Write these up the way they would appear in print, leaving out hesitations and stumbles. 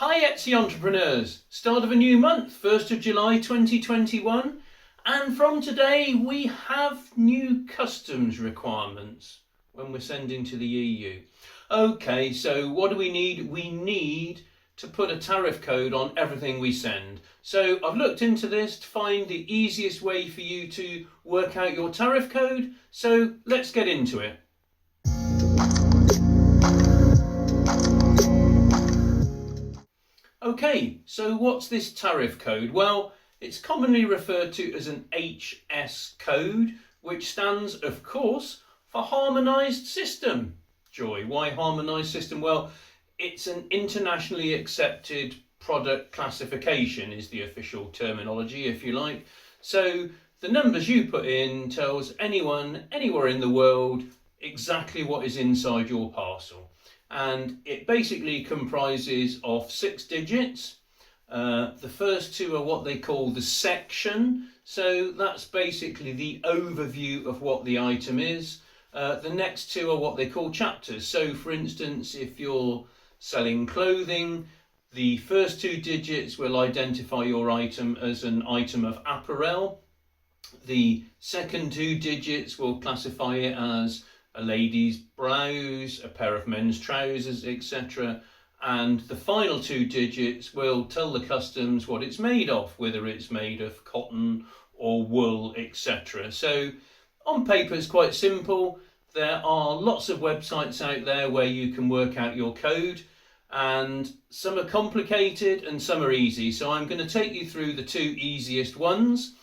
Hi Etsy entrepreneurs, start of a new month, 1st of July 2021, and from today we have new customs requirements when we're sending to the EU. Okay, so what do we need? We need to put a tariff code on everything we send. So I've looked into this to find the easiest way for you to work out your tariff code, so let's get into it. Okay, so what's this tariff code? Well, it's commonly referred to as an HS code, which stands, of course, for Harmonised System. Joy, why Harmonised System? Well, it's an internationally accepted product classification is the official terminology, if you like. So the numbers you put in tells anyone, anywhere in the world, exactly what is inside your parcel. And it basically comprises of 6 digits. The first two are what they call the section, so that's basically the overview of what the item is. The next two are what they call chapters. So for instance, if you're selling clothing, the first 2 digits will identify your item as an item of apparel. The second 2 digits will classify it as a lady's blouse, a pair of men's trousers, etc. And the final 2 digits will tell the customs what it's made of, whether it's made of cotton or wool, etc. So on paper it's quite simple. There are lots of websites out there where you can work out your code, and some are complicated and some are easy. So I'm going to take you through the 2 easiest ones.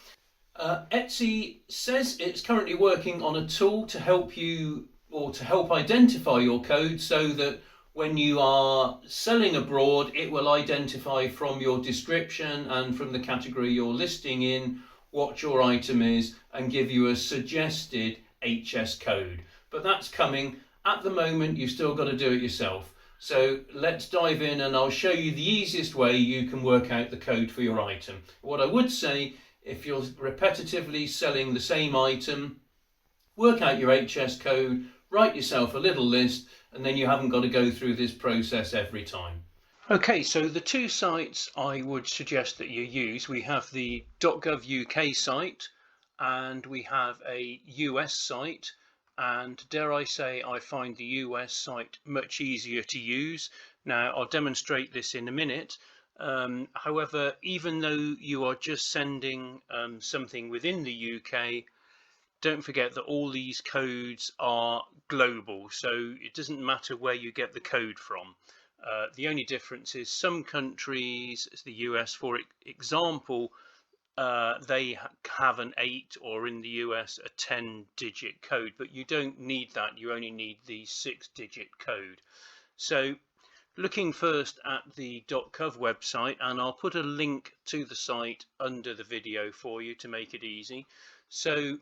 Etsy says it's currently working on a tool to help you, or to help identify your code, so that when you are selling abroad, it will identify from your description and from the category you're listing in what your item is and give you a suggested HS code. But that's coming. At the moment, you've still got to do it yourself. So let's dive in and I'll show you the easiest way you can work out the code for your item. What I would say, if you're repetitively selling the same item, work out your HS code, write yourself a little list, and then you haven't got to go through this process every time. Okay, so the 2 sites I would suggest that you use, we have the .gov UK site and we have a US site, and dare I say I find the US site much easier to use. Now I'll demonstrate this in a minute. However, even though you are just sending something within the UK, don't forget that all these codes are global, so it doesn't matter where you get the code from. The only difference is some countries, the US for example, they have an 8, or in the US a 10-digit code, but you don't need that. You only need the 6-digit code. So looking first at the .gov website, and I'll put a link to the site under the video for you to make it easy. So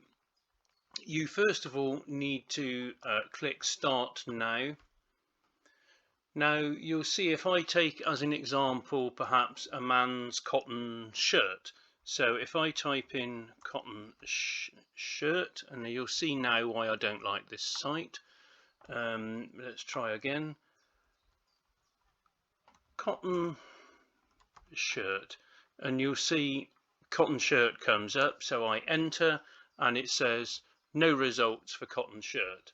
you first of all need to click Start Now. Now you'll see, if I take as an example perhaps a man's cotton shirt. So if I type in cotton shirt, and you'll see now why I don't like this site. Let's try again. Cotton shirt, and you'll see cotton shirt comes up, so I enter and it says no results for cotton shirt.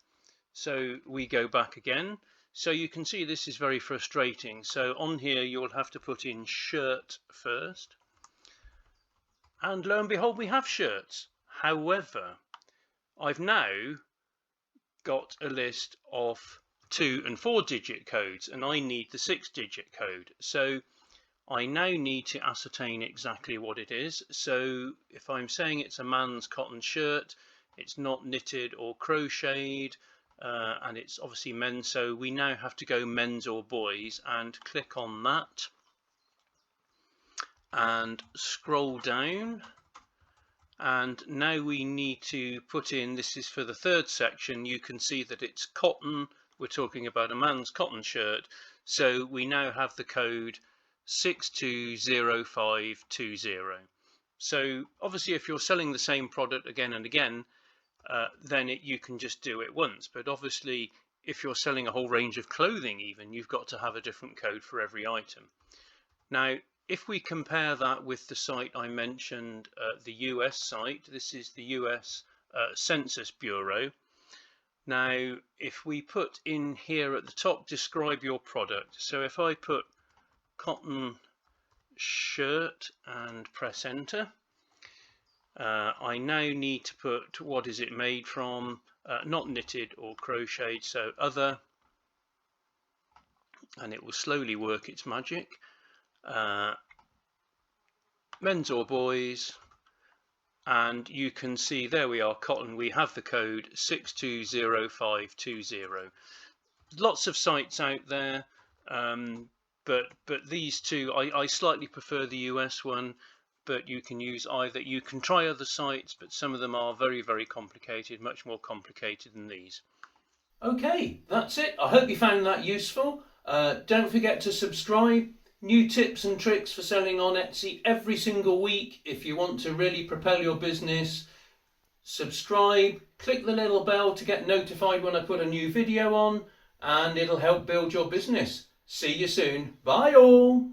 So we go back again. So you can see this is very frustrating. So on here you'll have to put in shirt first, and lo and behold we have shirts. However, I've now got a list of 2 and 4-digit codes, and I need the 6-digit code. So I now need to ascertain exactly what it is. So if I'm saying it's a man's cotton shirt, it's not knitted or crocheted, and it's obviously men's, so we now have to go men's or boys, and click on that and scroll down. And now we need to put in, this is for the 3rd section, you can see that it's cotton. We're talking about a man's cotton shirt, so we now have the code 620520. So obviously if you're selling the same product again and again, then you can just do it once. But obviously if you're selling a whole range of clothing even, you've got to have a different code for every item. Now, if we compare that with the site I mentioned, the US site, this is the US Census Bureau. Now, if we put in here at the top, describe your product. So if I put cotton shirt and press enter, I now need to put what is it made from, not knitted or crocheted, so other, and it will slowly work its magic. Men's or boys, and you can see there we are, cotton. We have the code 620520. Lots of sites out there, but these two, I slightly prefer the US one, but you can use either. You can try other sites, but some of them are very, very complicated, much more complicated than these. Okay, that's it. I hope you found that useful. Don't forget to subscribe. New tips and tricks for selling on Etsy every single week. If you want to really propel your business, subscribe, click the little bell to get notified when I put a new video on, and it'll help build your business. See you soon. Bye all.